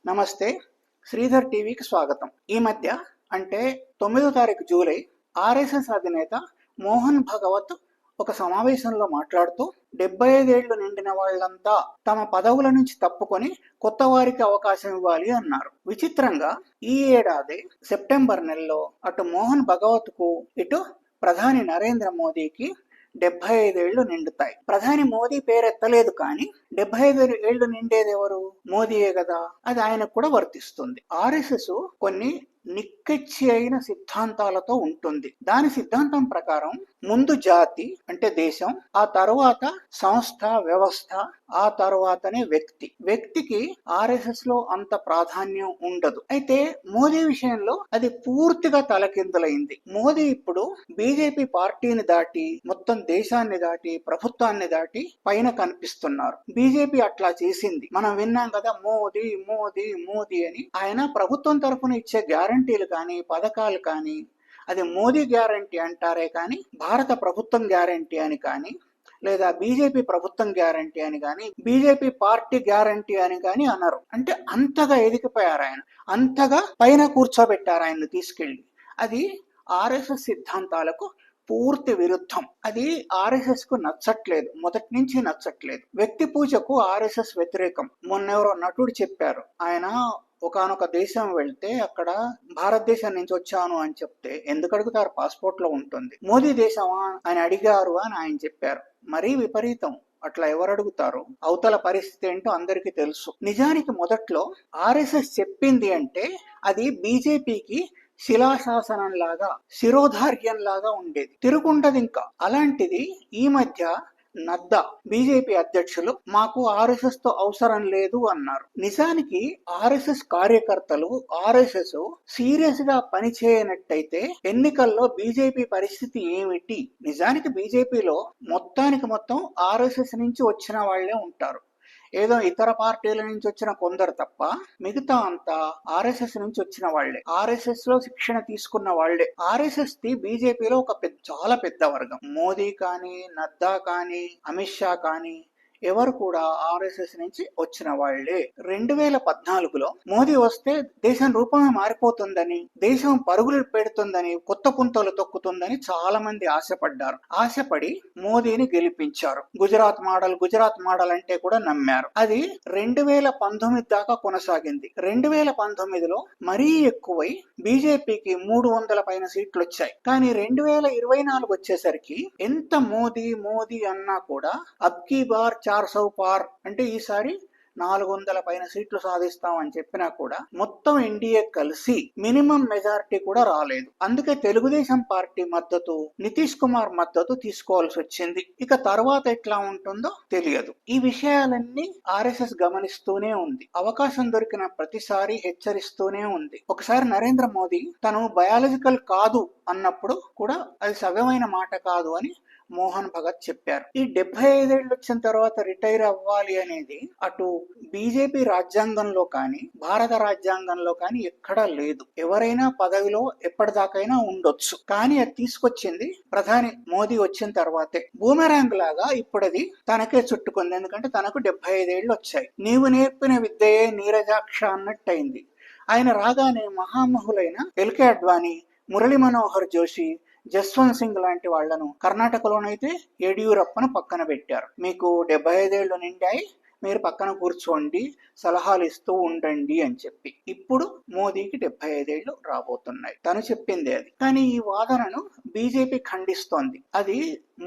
నమస్తే. శ్రీధర్ టీవీకి స్వాగతం. ఈ మధ్య అంటే 9వ తారీఖు జూలై ఆర్ఎస్ఎస్ అధినేత మోహన్ భగవత్ ఒక సమావేశంలో మాట్లాడుతూ 75 ఏళ్లు నిండిన వాళ్లంతా తమ పదవుల నుంచి తప్పుకొని కొత్త వారికి అవకాశం ఇవ్వాలి అన్నారు. విచిత్రంగా ఈ ఏడాది సెప్టెంబర్ నెలలో అటు మోహన్ భగవత్ కు ఇటు ప్రధాని నరేంద్ర మోదీకి 75 ఏళ్లు నిండుతాయి. ప్రధాని మోదీ పేరెత్తలేదు కానీ 75 ఏళ్లు నిండేది ఎవరు? మోదీయే కదా. అది ఆయనకు కూడా వర్తిస్తుంది. ఆర్ఎస్ఎస్ కొన్ని నిక్కచ్చి అయిన సిద్ధాంతాలతో ఉంటుంది. దాని సిద్ధాంతం ప్రకారం ముందు జాతి అంటే దేశం, ఆ తరువాత సంస్థ వ్యవస్థ, ఆ తరువాతనే వ్యక్తి. వ్యక్తికి ఆర్ఎస్ఎస్ లో అంత ప్రాధాన్యం ఉండదు. అయితే మోదీ విషయంలో అది పూర్తిగా తలకిందులైంది. మోదీ ఇప్పుడు బీజేపీ పార్టీని దాటి మొత్తం దేశాన్ని దాటి ప్రభుత్వాన్ని దాటి పైన కనిపిస్తున్నారు. బీజేపీ అట్లా చేసింది. మనం విన్నాం కదా, మోదీ మోదీ మోదీ అని. ఆయన ప్రభుత్వం తరఫున ఇచ్చే గ్యారంటీలు కానీ పథకాలు కానీ అది మోదీ గ్యారంటీ అంటారే కానీ భారత ప్రభుత్వం గ్యారంటీ అని కానీ లేదా బీజేపీ ప్రభుత్వం గ్యారంటీ అని కానీ బీజేపీ పార్టీ గ్యారంటీ అని కానీ అనరు. అంటే అంతగా ఎదిగిపోయారు ఆయన, అంతగా పైన కూర్చోబెట్టారు ఆయన్ని తీసుకెళ్లి. అది ఆర్ఎస్ఎస్ సిద్ధాంతాలకు పూర్తి విరుద్ధం. అది ఆర్ఎస్ఎస్ కు నచ్చట్లేదు, మొదటి నుంచి నచ్చట్లేదు. వ్యక్తి పూజకు ఆర్ఎస్ఎస్ వ్యతిరేకం. మొన్నెవరో నటుడు చెప్పారు, ఆయన ఒకనొక దేశం వెళ్తే అక్కడ భారతదేశం నుంచి వచ్చాను అని చెప్తే ఎందుకు అడుగుతారు? పాస్పోర్ట్ లో ఉంటుంది. మోదీ దేశమా అని అడిగారు అని ఆయన చెప్పారు. మరీ విపరీతం. అట్లా ఎవరు అడుగుతారు? అవతల పరిస్థితి ఏంటో అందరికీ తెలుసు. నిజానికి మొదట్లో ఆర్ఎస్ఎస్ చెప్పింది అంటే అది బీజేపీకి శిలాశాసనం లాగా, శిరోధార్యం లాగా ఉండేది, తిరుగుంటది ఇంకా. అలాంటిది ఈ మధ్య నడ్డా బీజేపీ అధ్యక్షులు మాకు ఆర్ఎస్ఎస్ తో అవసరం లేదు అన్నారు. నిజానికి ఆర్ఎస్ఎస్ కార్యకర్తలు ఆర్ఎస్ఎస్ సీరియస్ గా పనిచేయనట్టయితే ఎన్నికల్లో బీజేపీ పరిస్థితి ఏమిటి? నిజానికి బీజేపీలో మొత్తానికి మొత్తం ఆర్ఎస్ఎస్ నుంచి వచ్చిన వాళ్లే ఉంటారు. ఏదో ఇతర పార్టీల నుంచి వచ్చిన కొందరు తప్ప మిగతా అంతా ఆర్ఎస్ఎస్ నుంచి వచ్చిన వాళ్లే, ఆర్ఎస్ఎస్ లో శిక్షణ తీసుకున్న వాళ్లే. ఆర్ఎస్ఎస్ ది బీజేపీలో ఒక చాలా పెద్ద వర్గం. మోదీ కానీ నడ్డా కానీ అమిత్ షా కానీ ఎవరు కూడా ఆర్ఎస్ఎస్ నుంచి వచ్చిన వాళ్లే. 2014లో మోదీ వస్తే దేశం రూపమే మారిపోతుందని, దేశం పరుగులు పెడుతుందని, కొత్త పుంతలు తొక్కుతుందని చాలా మంది ఆశపడ్డారు. ఆశపడి మోదీని గెలిపించారు. గుజరాత్ మోడల్ అంటే కూడా నమ్మారు. అది 2019 దాకా కొనసాగింది. 2019లో మరీ ఎక్కువై బీజేపీకి 300 పైన సీట్లు వచ్చాయి. కానీ 2024 వచ్చేసరికి ఎంత మోదీ మోదీ అన్నా కూడా అబ్కీ బార్ 400 పార్ అంటే ఈసారి 400 పైన సీట్లు సాధిస్తామని చెప్పినా కూడా మొత్తం ఎన్డీఏ కలిసి మినిమం మెజారిటీ కూడా రాలేదు. అందుకే తెలుగుదేశం పార్టీ మద్దతు, నితీష్ కుమార్ మద్దతు తీసుకోవాల్సి వచ్చింది. ఇక తర్వాత ఎట్లా ఉంటుందో తెలియదు. ఈ విషయాలన్నీ ఆర్ఎస్ఎస్ గమనిస్తూనే ఉంది. అవకాశం దొరికిన ప్రతిసారి హెచ్చరిస్తూనే ఉంది. ఒకసారి నరేంద్ర మోదీ తను బయాలజికల్ కాదు అన్నప్పుడు కూడా అది సవ్యమైన మాట కాదు అని మోహన్ భగత్ చెప్పారు. ఈ 75 ఏళ్ళు వచ్చిన తర్వాత రిటైర్ అవ్వాలి అనేది అటు బీజేపీ రాజ్యాంగంలో కానీ భారత రాజ్యాంగంలో కానీ ఎక్కడా లేదు. ఎవరైనా పదవిలో ఎప్పటిదాకైనా ఉండొచ్చు, కానీ అది తీసుకొచ్చింది ప్రధాని మోదీ వచ్చిన తర్వాతే. బూమెరాంగ్ లాగా ఇప్పుడు అది తనకే చుట్టుకుంది. ఎందుకంటే తనకు 75 ఏళ్ళు వచ్చాయి. నీవు నేర్పిన విద్యయే నీరజాక్ష అన్నట్టయింది. ఆయన రాగానే మహామహులైన ఎల్కే అడ్వాణి, మురళీ మనోహర్ జోషి, జస్వంత్ సింగ్ లాంటి వాళ్లను కర్ణాటకలోనైతే యడియూరప్పను పక్కన పెట్టారు. మీకు 75 ఏళ్లు నిండాయి, మీరు పక్కన కూర్చోండి, సలహాలు ఇస్తూ ఉండండి అని చెప్పి. ఇప్పుడు మోదీకి 75 ఏళ్లు రాబోతున్నాయి. తను చెప్పింది అది. కానీ ఈ వాదనను బీజేపీ ఖండిస్తోంది. అది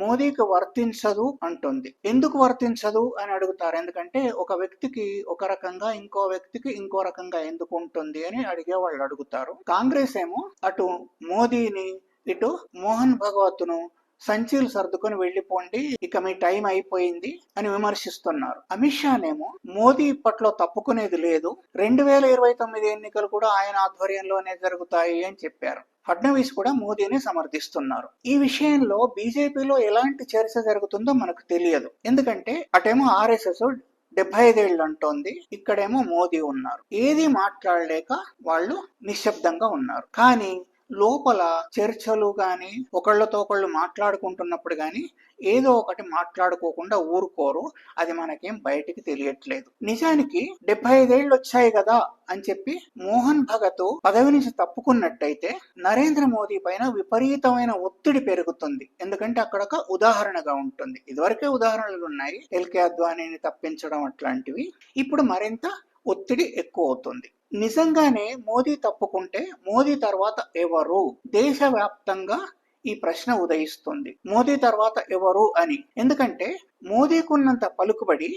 మోదీకి వర్తించదు అంటుంది. ఎందుకు వర్తించదు అని అడుగుతారు. ఎందుకంటే ఒక వ్యక్తికి ఒక రకంగా ఇంకో వ్యక్తికి ఇంకో రకంగా ఎందుకు ఉంటుంది అని అడిగే వాళ్ళు అడుగుతారు. కాంగ్రెస్ ఏమో అటు మోదీని ఇటు మోహన్ భగవత్ను సంచీలు సర్దుకొని వెళ్లిపోండి, ఇక మీ టైం అయిపోయింది అని విమర్శిస్తున్నారు. అమిత్ షానేమో మోదీ ఇప్పట్లో తప్పుకునేది లేదు, 2029 ఎన్నికలు కూడా ఆయన ఆధ్వర్యంలోనే జరుగుతాయి అని చెప్పారు. ఫడ్నవీస్ కూడా మోదీని సమర్థిస్తున్నారు. ఈ విషయంలో బీజేపీలో ఎలాంటి చర్చ జరుగుతుందో మనకు తెలియదు. ఎందుకంటే అటేమో ఆర్ఎస్ఎస్ 75 ఏళ్ళు అంటోంది, ఇక్కడేమో మోదీ ఉన్నారు. ఏది మాట్లాడలేక వాళ్ళు నిశ్శబ్దంగా ఉన్నారు. కానీ లోపల చర్చలు గాని ఒకళ్ళతో ఒకళ్ళు మాట్లాడుకుంటున్నప్పుడు గాని ఏదో ఒకటి మాట్లాడుకోకుండా ఊరుకోరు. అది మనకేం బయటికి తెలియట్లేదు. నిజానికి 75 ఏళ్ళు వచ్చాయి కదా అని చెప్పి మోహన్ భగత్ పదవి నుంచి తప్పుకున్నట్టయితే నరేంద్ర మోదీ పైన విపరీతమైన ఒత్తిడి పెరుగుతుంది. ఎందుకంటే అక్కడ ఒక ఉదాహరణగా ఉంటుంది. ఇదివరకే ఉదాహరణలు ఉన్నాయి, ఎల్కే అద్వానీని తప్పించడం అట్లాంటివి. ఇప్పుడు మరింత ఒత్తిడి ఎక్కువ అవుతుంది. నిజంగానే మోదీ తప్పుకుంటే మోదీ తర్వాత ఎవరు? దేశవ్యాప్తంగా ఈ ప్రశ్న ఉదయిస్తుంది, మోదీ తర్వాత ఎవరు అని. ఎందుకంటే మోదీకున్నంత పలుకుబడి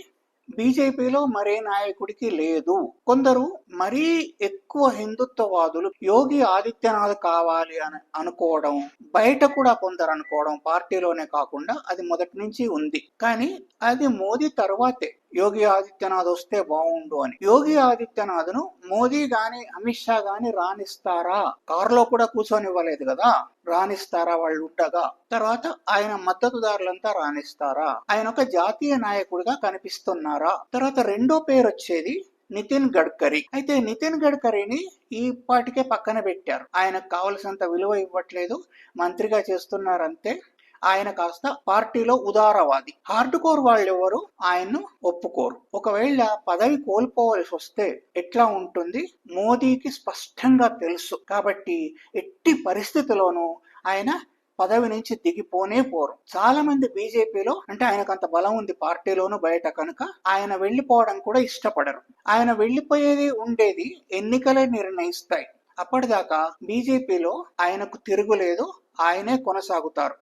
బీజేపీలో మరే నాయకుడికి లేదు. కొందరు మరీ ఎక్కువ హిందుత్వవాదులు యోగి ఆదిత్యనాథ్ కావాలి అని అనుకోవడం, బయట కూడా కొందరు అనుకోవడం, పార్టీలోనే కాకుండా అది మొదటి నుంచి ఉంది. కానీ అది మోదీ తర్వాతే యోగి ఆదిత్యనాథ్ వస్తే బాగుండు అని. యోగి ఆదిత్యనాథ్ ను మోదీ గాని అమిత్ షా గాని రాణిస్తారా? కారులో కూడా కూర్చొనివ్వలేదు కదా, రాణిస్తారా వాళ్ళు ఉండగా? తర్వాత ఆయన మద్దతుదారులంతా రాణిస్తారా? ఆయన ఒక జాతీయ నాయకుడిగా కనిపిస్తున్నారా? తర్వాత రెండో పేరు వచ్చేది నితిన్ గడ్కరీ. అయితే నితిన్ గడ్కరీని ఈ పాటికే పక్కన పెట్టారు. ఆయనకు కావలసినంత విలువ ఇవ్వట్లేదు, మంత్రిగా చేస్తున్నారంతే. ఆయన కాస్త పార్టీలో ఉదారవాది. హార్డ్ కోర్ వాళ్ళెవరు ఆయన్ను ఒప్పుకోరు. ఒకవేళ పదవి కోల్పోవలసి వస్తే ఎట్లా ఉంటుంది మోదీకి స్పష్టంగా తెలుసు. కాబట్టి ఎట్టి పరిస్థితిలోనూ ఆయన పదవి నుంచి దిగిపోనే పోరు. చాలా మంది బీజేపీలో, అంటే ఆయనకు అంత బలం ఉంది పార్టీలోను బయట కనుక, ఆయన వెళ్లిపోవడం కూడా ఇష్టపడరు. ఆయన వెళ్లిపోయేది ఉండేది ఎన్నికలే నిర్ణయిస్తాయి. అప్పటిదాకా బీజేపీలో ఆయనకు తిరుగులేదు, ఆయనే కొనసాగుతారు.